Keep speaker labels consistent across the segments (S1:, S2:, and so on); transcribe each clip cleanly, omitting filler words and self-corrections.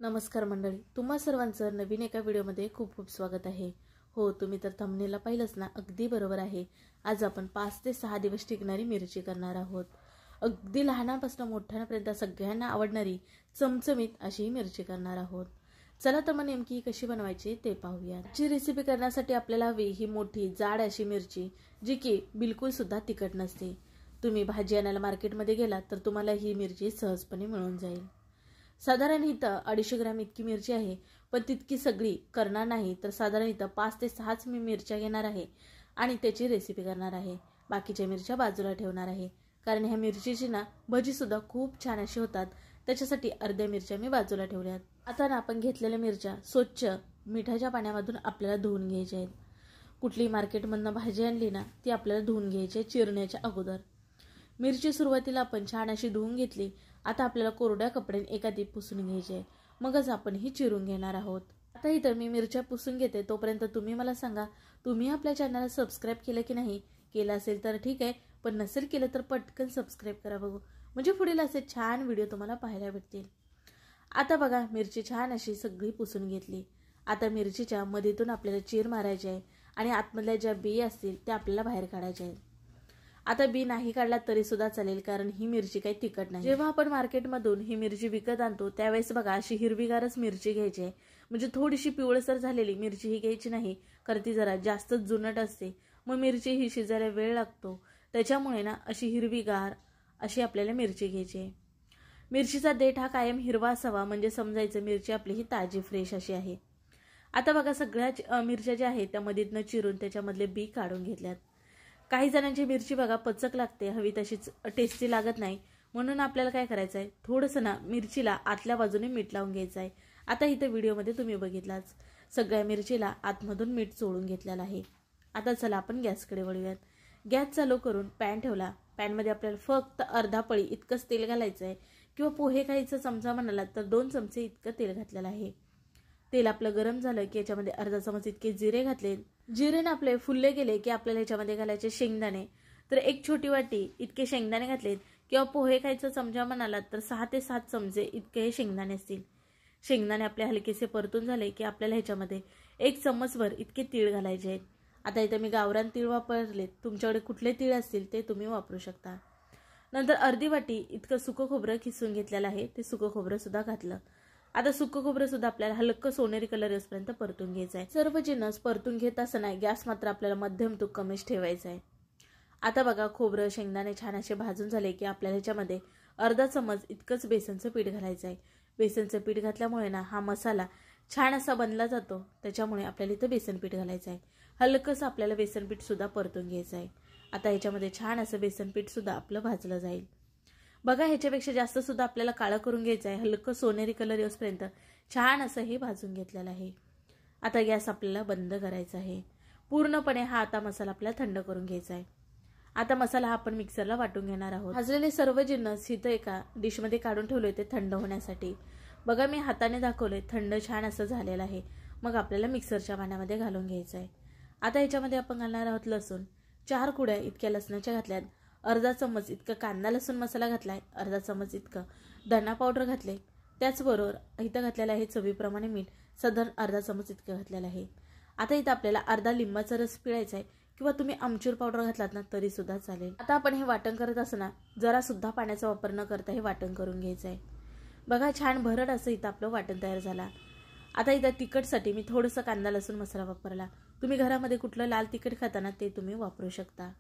S1: नमस्कार मंडळी, तुम्हा सर्वांचं नवीन एका व्हिडिओमध्ये खूप खूप स्वागत आहे। हो, तुम्ही तर थंबनेलला पाहिलंच ना, अगदी बरोबर आहे। आज आपण 5 ते 6 दिवस टिकणारी मिरची करणार आहोत। अगदी लहानापासून मोठ्यापर्यंत सगळ्यांना आवडणारी चमचमीत अशी मिरची करणार आहोत। चला तर मग नेमकी कशी बनवायची ते पाहूया। ही रेसिपी करण्यासाठी आपल्याला हवी ही मोठी जाड अशी मिरची, जी की बिलकुल सुद्धा तिखट नसते। तुम्ही भाजी आणायला मार्केटमध्ये गेलात तर तुम्हाला ही मिरची सहजपणे मिळून जाईल। साधारण इथं 250 ग्रॅम इतकी मिरची आहे, पण तितकी सगळी करणार नाही, तर साधारण इथं 5 ते 6च मी मिरच्या घेणार आहे आणि त्याची रेसिपी करणार आहे। बाकीच्या मिरच्या बाजूला ठेवणार आहे, कारण ह्या मिरचीची ना भजी सुद्धा खूप छान अशी होतात। त्याच्यासाठी अर्ध्या मिरच्या मी बाजूला ठेवल्यात। आता ना आपण घेतलेल्या मिरच्या स्वच्छ मिठाच्या पाण्यामधून आपल्याला धुवून घ्यायच्या आहेत। कुठली मार्केटमधून भाजी आणली ना, ती आपल्याला धुवून घ्यायची आहे चिरण्याच्या अगोदर। मिरची सुरुवातीला आपण छान अशी धुवून घेतली। आता आपल्याला कोरड्या कपड्याने एखादी पुसून घ्यायची आहे, मगच आपण ही चिरून घेणार आहोत। आता इथं मी मिरच्या पुसून घेते, तोपर्यंत तुम्ही मला सांगा, तुम्ही आपल्या चॅनलला सबस्क्राइब केलं की नाही? केलं असेल तर ठीक आहे, पण नसेल केलं तर पटकन सबस्क्राइब करा बघू, म्हणजे पुढील असे छान व्हिडिओ तुम्हाला पाहायला भेटतील। आता बघा, मिरची छान अशी सगळी पुसून घेतली। आता मिरचीच्या मधीतून आपल्याला चीर मारायची आहे आणि आतमधल्या ज्या बी असतील त्या आपल्याला बाहेर काढायच्या आहेत। आता बी नाही काढला तरी सुद्धा चालेल, कारण ही मिरची काही तिखट नाही। जेव्हा आपण मार्केटमधून ही मिरची विकत आणतो त्यावेळेस बघा अशी हिरवीगारच मिरची घ्यायची आहे, म्हणजे थोडीशी पिवळसर झालेली मिरची ही घ्यायची नाही, कारण ती जरा जास्तच जुनट असते, मग मिरची ही शिजायला वेळ लागतो। त्याच्यामुळे ना अशी हिरवीगार अशी आपल्याला मिरची घ्यायची आहे। मिरचीचा देठ हा कायम हिरवा असावा, म्हणजे समजायचं मिरची आपली ही ताजी फ्रेश अशी आहे। आता बघा, सगळ्या मिरच्या ज्या आहेत त्या मधीतनं चिरून त्याच्यामधले बी काढून घेतल्यात। काही जणांची मिरची बघा पचक लागते, हवी तशीच टेस्टी लागत नाही, म्हणून आपल्याला काय करायचं आहे, थोडंसं ना मिरचीला आतल्या बाजूने मीठ लावून घ्यायचं आहे। आता इथं व्हिडिओमध्ये तुम्ही बघितलाच, सगळ्या मिरचीला आतमधून मीठ चोळून घेतलेलं आहे। आता चला आपण गॅसकडे वळूयात। गॅस चालू करून पॅन ठेवला। पॅनमध्ये आपल्याला फक्त अर्धा पळी इतकंच तेल घालायचं आहे, किंवा पोहे खायचं चमचा म्हणाला तर 2 चमचे इतकं तेल घातलेलं आहे। तेल आपलं गरम झालं की याच्यामध्ये अर्धा चमच इतके जिरे घातले। जिरे आपले फुलले गेले की आपल्याला याच्यामध्ये घालायचे शेंगदाणे, तर 1 छोटी वाटी इतके शेंगदाणे घातलेत, किंवा पोहे खायचं चमचा म्हणालात तर 6 ते 7 चमचे इतके हे शेंगदाणे असतील। शेंगदाणे आपले हलकेसे परतून झाले की आपल्याला ह्याच्यामध्ये 1 चमचभर इतके तीळ घालायचे आहेत। आता इथे मी गावरान तीळ वापरले, तुमच्याकडे कुठले तीळ असतील ते तुम्ही वापरू शकता। नंतर अर्धी वाटी इतकं सुकं खोबरं खिसून घेतलेलं आहे, ते सुकं खोबरं सुद्धा घातलं। आता सुकं खोबरं सुद्धा आपल्याला हलकं सोनेरी कलर येईपर्यंत परतून घ्यायचं आहे। सर्व जिन्नस परतून घेत असताना गॅस मात्र आपल्याला मध्यम तो कमीच ठेवायचा आहे। आता बघा, खोबरं शेंगदाणे छान असे भाजून झाले की आपल्याला ह्याच्यामध्ये अर्धा चमच इतकंच बेसनचं पीठ घालायचं आहे। बेसनचं पीठ घातल्यामुळे ना हा मसाला छान असा बनला जातो, त्याच्यामुळे आपल्याला इथं बेसन पीठ घालायचं आहे। हलकंसं आपल्याला बेसन पीठ सुद्धा परतून घ्यायचं आहे। आता ह्याच्यामध्ये छान असं बेसन पीठ सुद्धा आपलं भाजलं जाईल। बघा, ह्याच्यापेक्षा जास्त सुद्धा आपल्याला काळं करून घ्यायचं आहे, हलकं सोनेरी कलर येऊपर्यंत छान असं हे भाजून घेतलेलं आहे। आता गॅस आपल्याला बंद करायचा आहे। पूर्णपणे हा आता मसाला आपल्याला थंड करून घ्यायचा आहे। आता मसाला हा आपण मिक्सरला वाटून घेणार आहोत। भाजलेले सर्व जिन्नस इथं एका डिशमध्ये काढून ठेवले ते थंड होण्यासाठी। बघा, मी हाताने दाखवले, थंड छान असं झालेलं आहे। मग आपल्याला मिक्सरच्या भांड्यामध्ये घालून घ्यायचं आहे। आता ह्याच्यामध्ये आपण घालणार आहोत लसूण। 4 कुड्या इतक्या लसणाच्या घातल्यात। अर्धा चमच इतका कांदा लसूण मसाला घातलाय। अर्धा चमच इतकं धना पावडर घातले। त्याचबरोबर इथं घातलेलं आहे चवीप्रमाणे मीठ, साधारण अर्धा चमच इतकं घातलेलं आहे। आता इथं आपल्याला अर्धा लिंबाचा रस पिळायचा आहे, किंवा तुम्ही आमचूर पावडर घातलात ना तरी सुद्धा चालेल। आता आपण हे वाटण करत असताना जरा सुद्धा पाण्याचा वापर न करता हे वाटण करून घ्यायचं आहे। बघा, छान भरड असं इथं आपलं वाटण तयार झाला। आता इथं तिखटसाठी मी थोडंसं कांदा लसूण मसाला वापरला। तुम्ही घरामध्ये कुठलं लाल तिखट खाताना ते तुम्ही वापरू शकता।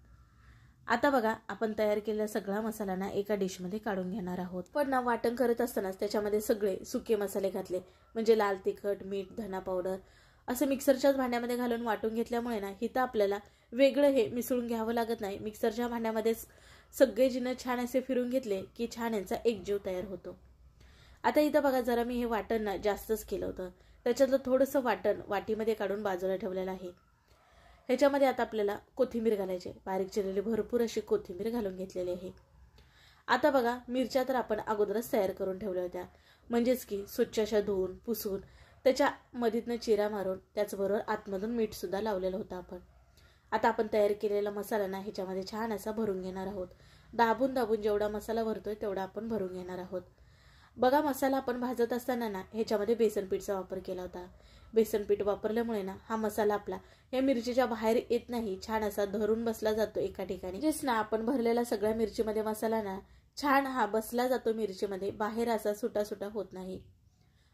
S1: आता बघा, आपण तयार केलेला सगळा मसाला ना एका डिशमध्ये काढून घेणार आहोत। पण ना वाटण करत असतानाच त्याच्यामध्ये सगळे सुके मसाले घातले, म्हणजे लाल तिखट, मीठ, धना पावडर असं मिक्सरच्याच भांड्यामध्ये घालून वाटून घेतल्यामुळे ना इथं आपल्याला वेगळं हे मिसळून घ्यावं लागत नाही। मिक्सरच्या भांड्यामध्येच सगळे जिन्नस छान असे फिरून घेतले की छान यांचा एकजीव तयार होतो। आता इथं बघा, जरा मी हे वाटण ना जास्तच केलं होतं, त्याच्यातलं थोडंसं वाटण वाटीमध्ये काढून बाजूला ठेवलेलं आहे। ह्याच्यामध्ये आता आपल्याला कोथिंबीर घालायची, बारीक चिरलेली भरपूर अशी कोथिंबीर घालून घेतलेली आहे। आता बघा, मिरच्या तर आपण अगोदरच तयार करून ठेवल्या होत्या, म्हणजेच की स्वच्छ अशा धुवून पुसून त्याच्या मधीतनं चिरा मारून त्याचबरोबर आतमधून मीठ सुद्धा लावलेलं होतं आपण। आता आपण तयार केलेला मसाला ना ह्याच्यामध्ये छान असा भरून घेणार आहोत। दाबून दाबून जेवढा मसाला भरतोय तेवढा आपण भरून घेणार आहोत। बघा मसाला आपण भाजत असताना ना ह्याच्यामध्ये बेसन पीठचा वापर केला होता. बेसन पीठ वापरल्यामुळे ना हा मसाला आपला या मिरचीच्या बाहेर येत नाही, छान असा धरून बसला जातो एका ठिकाणी. म्हणजेच ना आपण भरलेला सगळ्या मिरचीमध्ये मसाला ना छान हा बसला जातो मिरचीमध्ये, बाहेर असा सुटा सुटा होत नाही.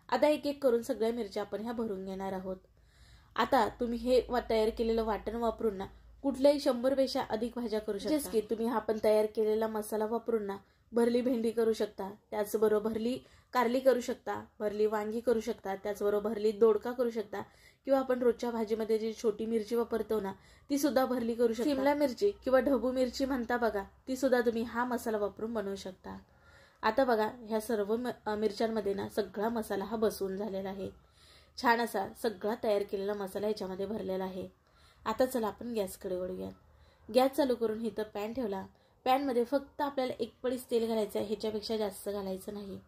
S1: आता एक एक करून सगळ्या मिरच्या आपण ह्या भरून घेणार आहोत. आता तुम्ही हे तयार केलेलं वाटण वापरून ना कुठल्याही 100 पेक्षा अधिक भाज्या करू शकता. जसं की तुम्ही हा आपण तयार केलेला मसाला वापरून ना भरली भेंडी करू शकता, त्याचबरोबर भरली कारली करू शकता, भरली वांगी करू शकता, त्याचबरोबर भरली दोडका करू शकता, किंवा आपण रोजच्या भाजीमध्ये जी छोटी मिरची वापरतो ना ती सुद्धा भरली करू शकता. शिमला मिरची किंवा ढबू मिरची म्हणता बघा, ती सुद्धा तुम्ही हा मसाला वापरून बनवू शकता. आता बघा ह्या सर्व मिरच्यांमध्ये ना सगळा मसाला हा बसवून झालेला आहे. छान असा सगळा तयार केलेला मसाला ह्याच्यामध्ये भरलेला आहे. आता चला आपण गॅसकडे वळूया. गॅस चालू करून इथं पॅन ठेवला. पॅनमध्ये फक्त आपल्याला 1 पळीच तेल घालायचं आहे, ह्याच्यापेक्षा जास्त घालायचं नाही.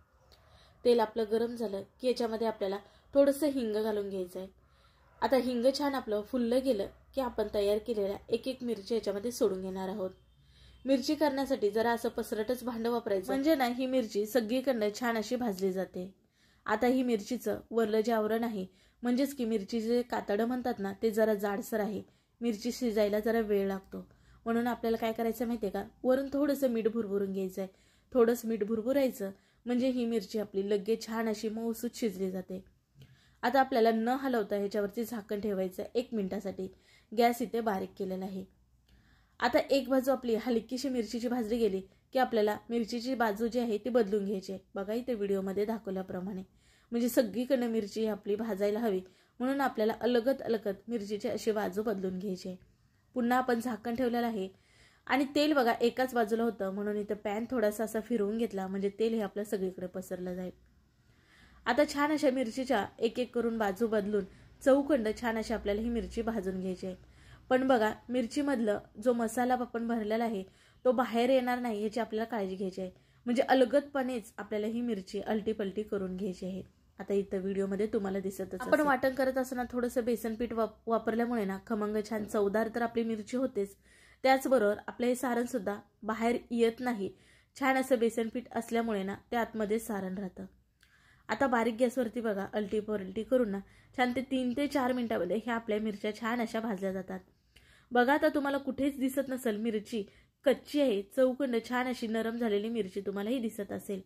S1: तेल आपलं गरम झालं की याच्यामध्ये आपल्याला थोडंसं हिंग घालून घ्यायचं आहे. आता हिंग छान आपलं फुललं गेलं की आपण तयार केलेल्या एक एक मिरची याच्यामध्ये सोडून घेणार आहोत. मिरची करण्यासाठी जरा असं पसरटच भांडं वापरायचं, म्हणजे ना ही मिरची सगळीकडनं छान अशी भाजली जाते. आता ही मिरचीचं वरलं जे आवरण आहे, म्हणजेच की मिरची जे कातडं म्हणतात ना ते जरा जाडसर आहे. मिरची शिजायला जरा वेळ लागतो, म्हणून आपल्याला काय करायचं माहितीये का, वरून थोडंसं मीठ भुरभुरून घ्यायचं आहे. थोडंसं मीठ भुरभुरायचं म्हणजे ही मिरची आपली लगेच छान अशी मऊसूत शिजली जाते. आता आपल्याला न हलवता ह्याच्यावरती झाकण ठेवायचं 1 मिनिटासाठी. गॅस इथे बारीक केलेला आहे. आता एक बाजू आपली हलकीशी मिरचीची भाजली गेली की आपल्याला मिरचीची बाजू जी आहे ती बदलून घ्यायची आहे. बघा इथे व्हिडिओमध्ये दाखवल्याप्रमाणे, म्हणजे सगळीकडे मिरची आपली भाजायला हवी, म्हणून आपल्याला अलगत अलगत मिरचीची अशी बाजू बदलून घ्यायची आहे. पुन्हा आपण झाकण ठेवलेलं आहे आणि तेल बघा एकाच बाजूला होतं, म्हणून इथं पॅन थोडासा असा फिरवून घेतला, म्हणजे तेल हे आपल्या सगळीकडे पसरलं जाईल. आता छान अशा मिरचीच्या एक एक करून बाजू बदलून चौखंड छान अशी आपल्याला ही मिरची भाजून घ्यायची आहे. पण बघा मिरचीमधलं जो मसाला आपण भरलेला आहे तो बाहेर येणार नाही याची आपल्याला काळजी घ्यायची आहे. म्हणजे अलगदपणेच आपल्याला ही मिरची अलटी पलटी करून घ्यायची आहे. आता इथं व्हिडिओमध्ये तुम्हाला दिसतच आपण वाटण करत असताना थोडंसं बेसन पीठ वापरल्यामुळे ना खमंग छान चवदार तर आपली मिरची होतेच, त्याचबरोबर आपलं हे सारण सुद्धा बाहेर येत नाही. छान असं बेसन पीठ असल्यामुळे ना ते आतमध्ये सारण राहतं. आता बारीक गॅसवरती बघा अलटी पलटी करून ना छान ते 3 ते 4 मिनिटांमध्ये ह्या आपल्या मिरच्या छान अशा भाजल्या जातात. बघा आता तुम्हाला कुठेच दिसत नसेल मिरची कच्ची आहे, चौखंड छान अशी नरम झालेली मिरची तुम्हालाही दिसत असेल.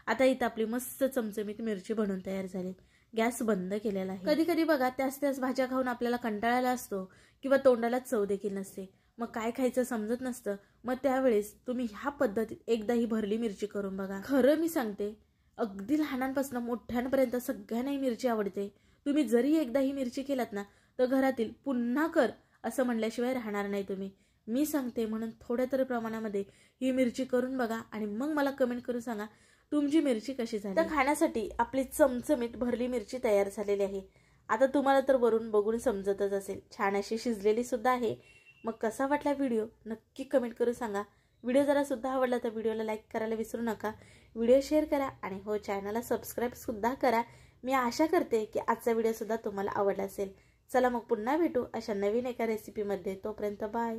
S1: आता इथं आपली मस्त चमचमीत मिरची बनवून तयार झाली. गॅस बंद केलेला आहे. कधी कधी बघा त्याच भाज्या खाऊन आपल्याला कंटाळाला असतो किंवा तोंडाला चव देखील नसते, मग काय खायचं समजत नसतं. मग त्यावेळेस तुम्ही ह्या पद्धतीत एकदा ही भरली मिरची करून बघा. खरं मी सांगते, अगदी लहानांपासून मोठ्यांपर्यंत सगळ्यांना ही मिरची आवडते. तुम्ही जरी एकदा ही मिरची केलात ना तर घरातील पुन्हा कर असं म्हणल्याशिवाय राहणार नाही तुम्ही. मी सांगते म्हणून थोड्या तरी प्रमाणामध्ये ही मिरची करून बघा आणि मग मला कमेंट करून सांगा तुमची मिरची कशी झाली. तर खाण्यासाठी आपली चमचमीत भरली मिरची तयार झालेली आहे. आता तुम्हाला तर वरून बघून समजतच असेल, छान अशी शिजलेली सुद्धा आहे. मग कसा वाटला व्हिडिओ नक्की कमेंट करून सांगा. व्हिडिओ जरा सुद्धा आवडला तर व्हिडिओला लाईक करायला विसरू नका. व्हिडिओ शेअर करा आणि हो चॅनलला सबस्क्राईब सुद्धा करा. मी आशा करते की आजचा व्हिडिओ सुद्धा तुम्हाला आवडला असेल. चला मग पुन्हा भेटू अशा नवीन एका रेसिपीमध्ये. तोपर्यंत बाय.